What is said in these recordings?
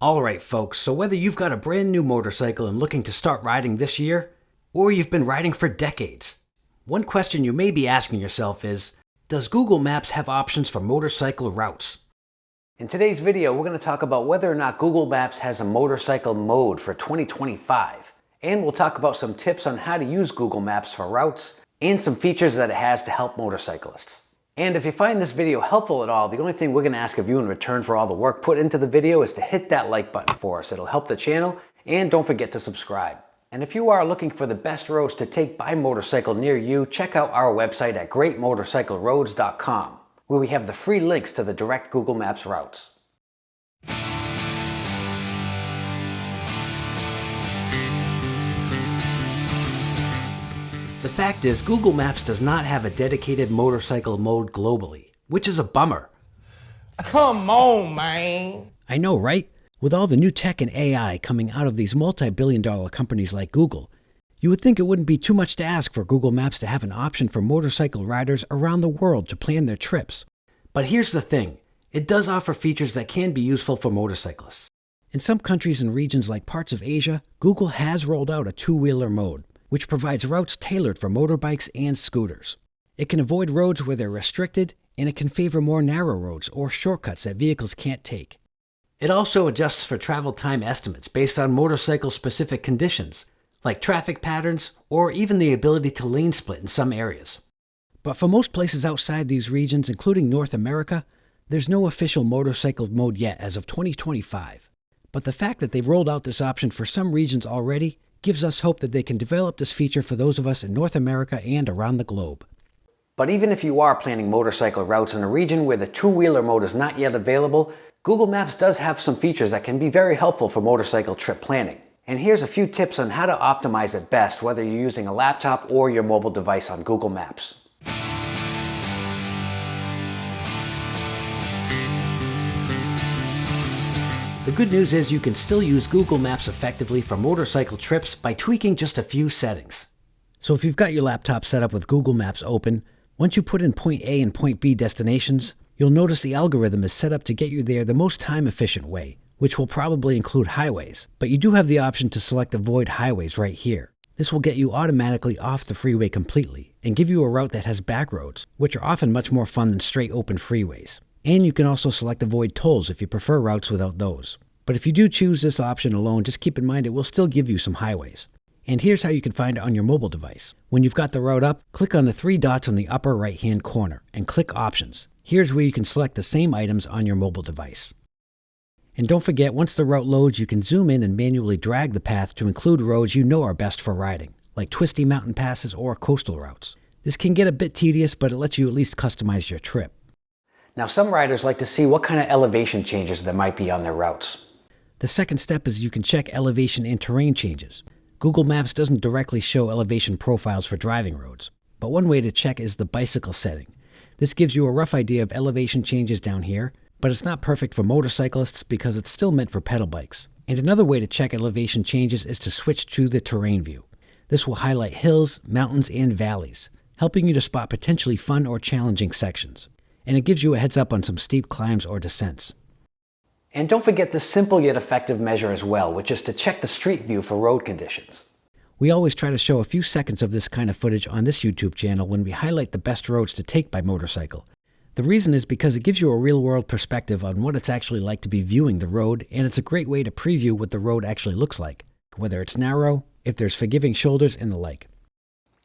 Alright folks, so whether you've got a brand new motorcycle and looking to start riding this year, or you've been riding for decades, one question you may be asking yourself is, does Google Maps have options for motorcycle routes? In today's video, we're going to talk about whether or not Google Maps has a motorcycle mode for 2025. And we'll talk about some tips on how to use Google Maps for routes and some features that it has to help motorcyclists. And if you find this video helpful at all, the only thing we're going to ask of you in return for all the work put into the video is to hit that like button for us. It'll help the channel, and don't forget to subscribe. And if you are looking for the best roads to take by motorcycle near you, check out our website at greatmotorcycleroads.com, where we have the free links to the direct Google Maps routes. The fact is, Google Maps does not have a dedicated motorcycle mode globally, which is a bummer. Come on, man. I know, right? With all the new tech and AI coming out of these multi-billion-dollar companies like Google, you would think it wouldn't be too much to ask for Google Maps to have an option for motorcycle riders around the world to plan their trips. But here's the thing, it does offer features that can be useful for motorcyclists. In some countries and regions like parts of Asia, Google has rolled out a two-wheeler mode, which provides routes tailored for motorbikes and scooters. It can avoid roads where they're restricted, and it can favor more narrow roads or shortcuts that vehicles can't take. It also adjusts for travel time estimates based on motorcycle-specific conditions, like traffic patterns or even the ability to lane split in some areas. But for most places outside these regions, including North America, there's no official motorcycle mode yet as of 2025. But the fact that they've rolled out this option for some regions already gives us hope that they can develop this feature for those of us in North America and around the globe. But even if you are planning motorcycle routes in a region where the two-wheeler mode is not yet available, Google Maps does have some features that can be very helpful for motorcycle trip planning. And here's a few tips on how to optimize it best, whether you're using a laptop or your mobile device on Google Maps. The good news is you can still use Google Maps effectively for motorcycle trips by tweaking just a few settings. So if you've got your laptop set up with Google Maps open, once you put in point A and point B destinations, you'll notice the algorithm is set up to get you there the most time-efficient way, which will probably include highways. But you do have the option to select Avoid Highways right here. This will get you automatically off the freeway completely and give you a route that has back roads, which are often much more fun than straight open freeways. And you can also select Avoid Tolls if you prefer routes without those. But if you do choose this option alone, just keep in mind it will still give you some highways. And here's how you can find it on your mobile device. When you've got the route up, click on the three dots on the upper right-hand corner and click Options. Here's where you can select the same items on your mobile device. And don't forget, once the route loads, you can zoom in and manually drag the path to include roads you know are best for riding, like twisty mountain passes or coastal routes. This can get a bit tedious, but it lets you at least customize your trip. Now, some riders like to see what kind of elevation changes there might be on their routes. The second step is you can check elevation and terrain changes. Google Maps doesn't directly show elevation profiles for driving roads, but one way to check is the bicycle setting. This gives you a rough idea of elevation changes down here, but it's not perfect for motorcyclists because it's still meant for pedal bikes. And another way to check elevation changes is to switch to the terrain view. This will highlight hills, mountains, and valleys, helping you to spot potentially fun or challenging sections. And it gives you a heads up on some steep climbs or descents. And don't forget this simple yet effective measure as well, which is to check the street view for road conditions. We always try to show a few seconds of this kind of footage on this YouTube channel when we highlight the best roads to take by motorcycle. The reason is because it gives you a real-world perspective on what it's actually like to be viewing the road, and it's a great way to preview what the road actually looks like, whether it's narrow, if there's forgiving shoulders, and the like.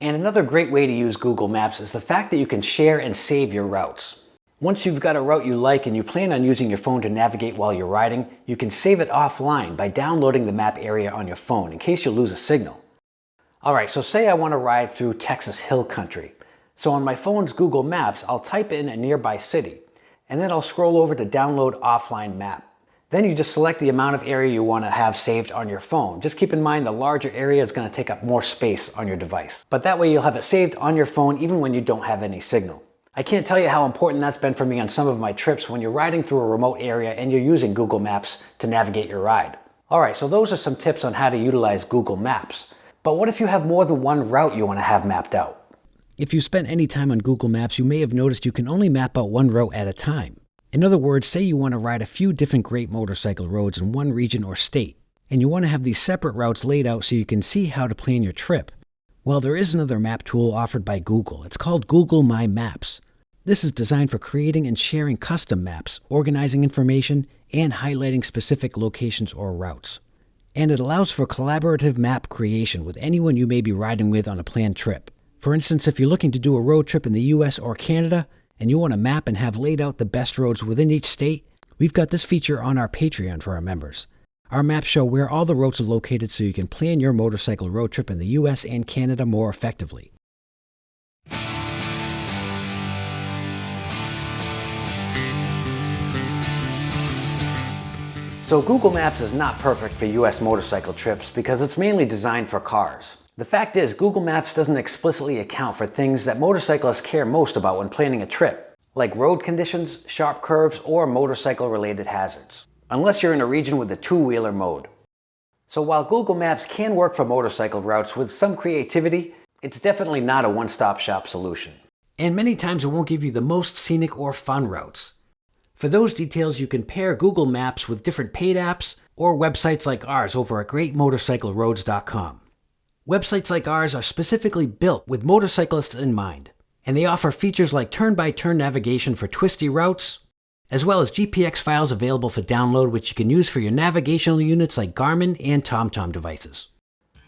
And another great way to use Google Maps is the fact that you can share and save your routes. Once you've got a route you like and you plan on using your phone to navigate while you're riding, you can save it offline by downloading the map area on your phone in case you lose a signal. Alright, so say I want to ride through Texas Hill Country. So on my phone's Google Maps, I'll type in a nearby city, and then I'll scroll over to Download Offline Map. Then you just select the amount of area you want to have saved on your phone. Just keep in mind the larger area is going to take up more space on your device. But that way you'll have it saved on your phone even when you don't have any signal. I can't tell you how important that's been for me on some of my trips when you're riding through a remote area and you're using Google Maps to navigate your ride. Alright, so those are some tips on how to utilize Google Maps. But what if you have more than one route you want to have mapped out? If you spent any time on Google Maps, you may have noticed you can only map out one route at a time. In other words, say you want to ride a few different great motorcycle roads in one region or state, and you want to have these separate routes laid out so you can see how to plan your trip. Well, there is another map tool offered by Google. It's called Google My Maps. This is designed for creating and sharing custom maps, organizing information, and highlighting specific locations or routes. And it allows for collaborative map creation with anyone you may be riding with on a planned trip. For instance, if you're looking to do a road trip in the US or Canada, and you want to map and have laid out the best roads within each state, we've got this feature on our Patreon for our members. Our maps show where all the roads are located so you can plan your motorcycle road trip in the US and Canada more effectively. So Google Maps is not perfect for US motorcycle trips because it's mainly designed for cars. The fact is, Google Maps doesn't explicitly account for things that motorcyclists care most about when planning a trip, like road conditions, sharp curves, or motorcycle-related hazards, unless you're in a region with a two-wheeler mode. So while Google Maps can work for motorcycle routes with some creativity, it's definitely not a one-stop shop solution. And many times it won't give you the most scenic or fun routes. For those details, you can pair Google Maps with different paid apps or websites like ours over at GreatMotorcycleRoads.com. Websites like ours are specifically built with motorcyclists in mind, and they offer features like turn-by-turn navigation for twisty routes, as well as GPX files available for download which you can use for your navigational units like Garmin and TomTom devices.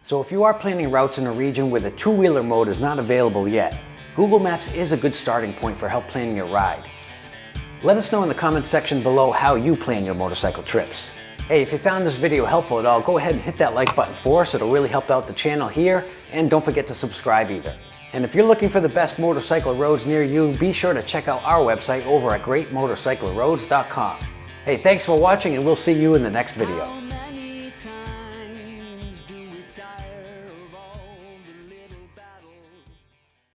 So if you are planning routes in a region where the two-wheeler mode is not available yet, Google Maps is a good starting point for help planning your ride. Let us know in the comments section below how you plan your motorcycle trips. Hey, if you found this video helpful at all, go ahead and hit that like button for us. It'll really help out the channel here, and don't forget to subscribe either. And if you're looking for the best motorcycle roads near you, be sure to check out our website over at GreatMotorcycleRoads.com. Hey, thanks for watching, and we'll see you in the next video.